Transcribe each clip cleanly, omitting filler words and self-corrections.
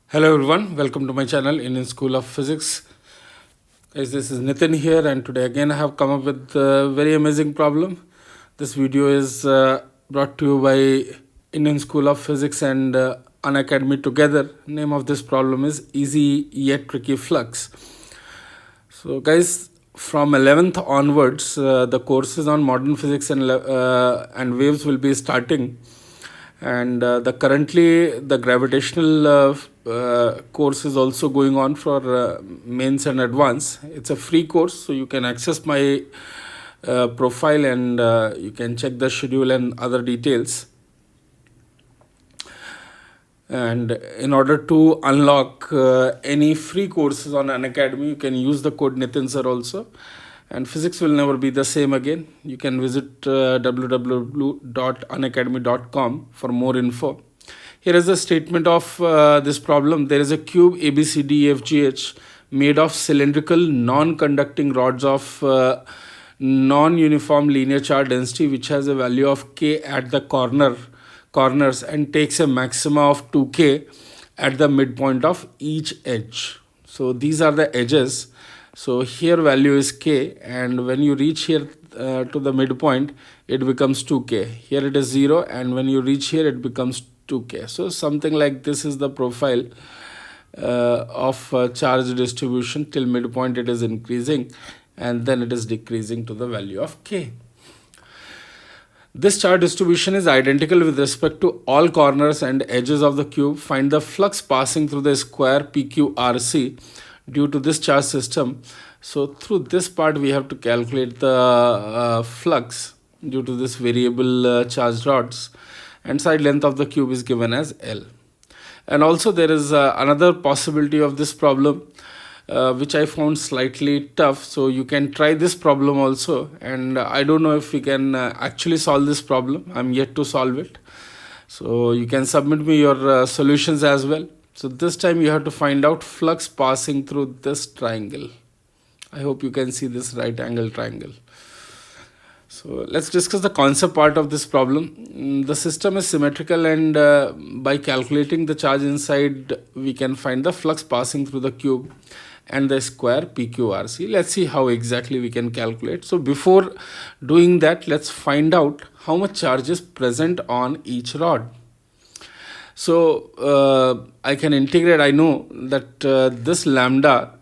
Hello everyone, welcome to my channel Indian School of Physics. Guys, this is Nitin here, and today again I have come up with a very amazing problem. This video is brought to you by Indian School of Physics and Unacademy together. Name of this problem is Easy Yet Tricky Flux. So guys, from 11th onwards, the courses on modern physics and waves will be starting, and the currently the gravitational course is also going on for mains and advanced. It's a free course, so you can access my profile and you can check the schedule and other details. And in order to unlock any free courses on Unacademy, you can use the code Nitin sir also, and physics will never be the same again. You can visit www.unacademy.com for more info. Here is a statement of this problem. There is a cube ABCDEFGH made of cylindrical non-conducting rods of non-uniform linear charge density, which has a value of k at the corners and takes a maxima of 2k at the midpoint of each edge. So these are the edges. So here value is k, and when you reach here to the midpoint, it becomes 2k. Here it is 0, and when you reach here, it becomes 2k. So something like this is the profile of charge distribution. Till midpoint it is increasing, and then it is decreasing to the value of k. This charge distribution is identical with respect to all corners and edges of the cube. Find the flux passing through the square PQRC due to this charge system. So through this part we have to calculate the flux due to this variable charge rods, and side length of the cube is given as L. And also there is another possibility of this problem which I found slightly tough. So you can try this problem also, and I don't know if we can actually solve this problem. I'm yet to solve it. So you can submit me your solutions as well. So this time you have to find out flux passing through this triangle. I hope you can see this right angle triangle. So let's discuss the concept part of this problem. The system is symmetrical, and by calculating the charge inside, we can find the flux passing through the cube and the square PQRC. Let's see how exactly we can calculate. So before doing that, let's find out how much charge is present on each rod. So I can integrate. I know that this lambda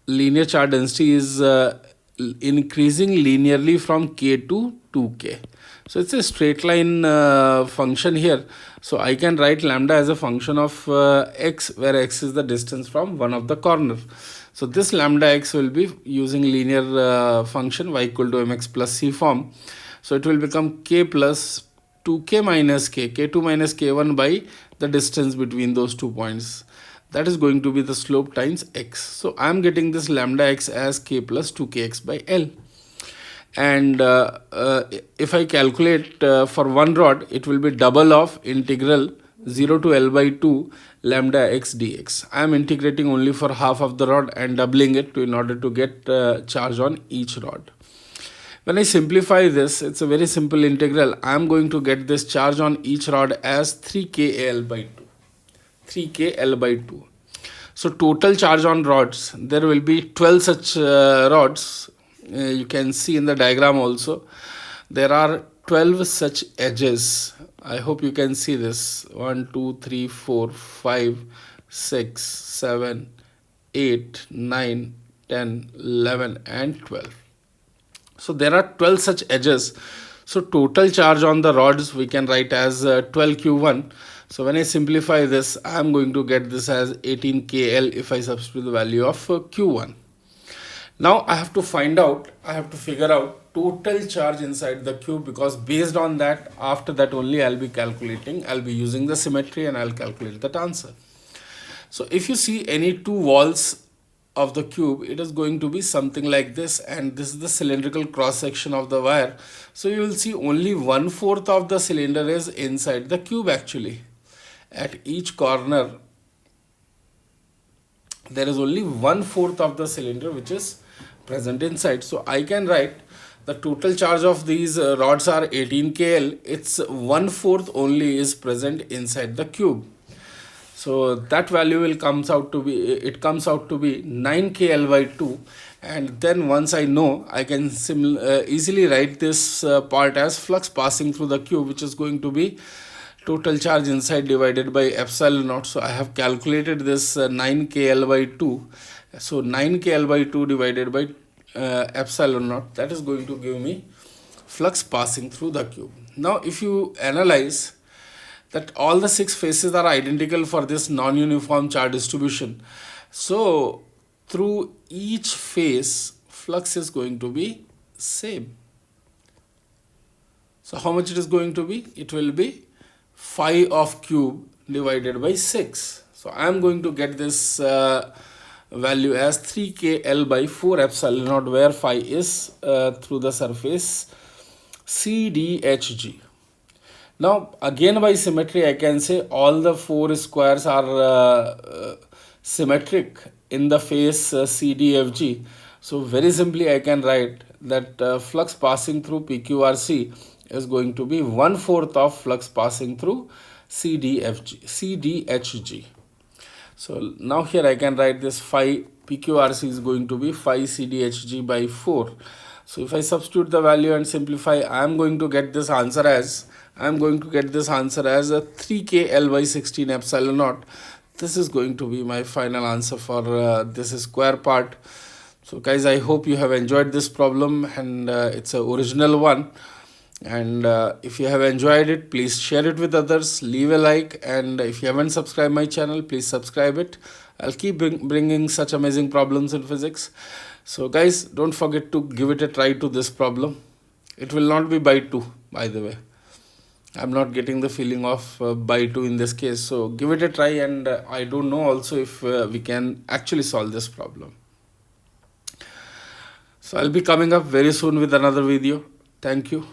linear charge density is increasing linearly from k to 2k. So it's a straight line function here. So I can write lambda as a function of x, where x is the distance from one of the corner. So this lambda x will be using linear function y equal to mx plus c form. So it will become k plus 2k minus k, k2 minus k1 by the distance between those 2 points. That is going to be the slope times x. So I am getting this lambda x as k plus 2kx by L. And if I calculate for one rod, it will be double of integral 0 to L by 2 lambda x dx. I am integrating only for half of the rod and doubling it in order to get charge on each rod. When I simplify this, it's a very simple integral. I am going to get this charge on each rod as 3kL by 2. 3kL by 2. So total charge on rods, there will be 12 such rods. You can see in the diagram also. There are 12 such edges. I hope you can see this. 1, 2, 3, 4, 5, 6, 7, 8, 9, 10, 11 and 12. So there are 12 such edges. So total charge on the rods we can write as 12q1. So when I simplify this, I am going to get this as 18kL if I substitute the value of q1. Now I have to figure out total charge inside the cube, because based on that, after that only I'll be using the symmetry and I'll calculate that answer. So if you see any two walls of the cube, it is going to be something like this, and this is the cylindrical cross section of the wire. So you will see only 1/4 of the cylinder is inside the cube actually. At each corner, there is only 1/4 of the cylinder which is present inside. So I can write the total charge of these rods are 18kL. It's 1/4 only is present inside the cube. So that value will comes out to be, it comes out to be 9k L by 2. And then once I know, I can easily write this part as flux passing through the cube, which is going to be total charge inside divided by epsilon naught. So I have calculated this 9k L by 2. So 9k L by 2 divided by epsilon naught, that is going to give me flux passing through the cube. Now if you analyze that all the 6 faces are identical for this non-uniform charge distribution, so through each face flux is going to be same. So how much it is going to be? It will be phi of cube divided by 6. So I am going to get this value as 3k L by 4 epsilon naught, where phi is through the surface CDHG. Now again by symmetry I can say all the 4 squares are symmetric in the face CDFG. So very simply I can write that flux passing through PQRC is going to be 1/4 of flux passing through CDHG. So now here I can write this phi PQRC is going to be phi CDHG by 4. So if I substitute the value and simplify, I am going to get this answer as a 3k L by 16 epsilon naught. This is going to be my final answer for this square part. So guys, I hope you have enjoyed this problem, and it's an original one. And if you have enjoyed it, please share it with others, leave a like, and if you haven't subscribed my channel, please subscribe it. I'll keep bringing such amazing problems in physics. So guys, don't forget to give it a try to this problem. It will not be by 2, by the way. I'm not getting the feeling of by 2 in this case. So give it a try, and I don't know also if we can actually solve this problem. So I'll be coming up very soon with another video. Thank you.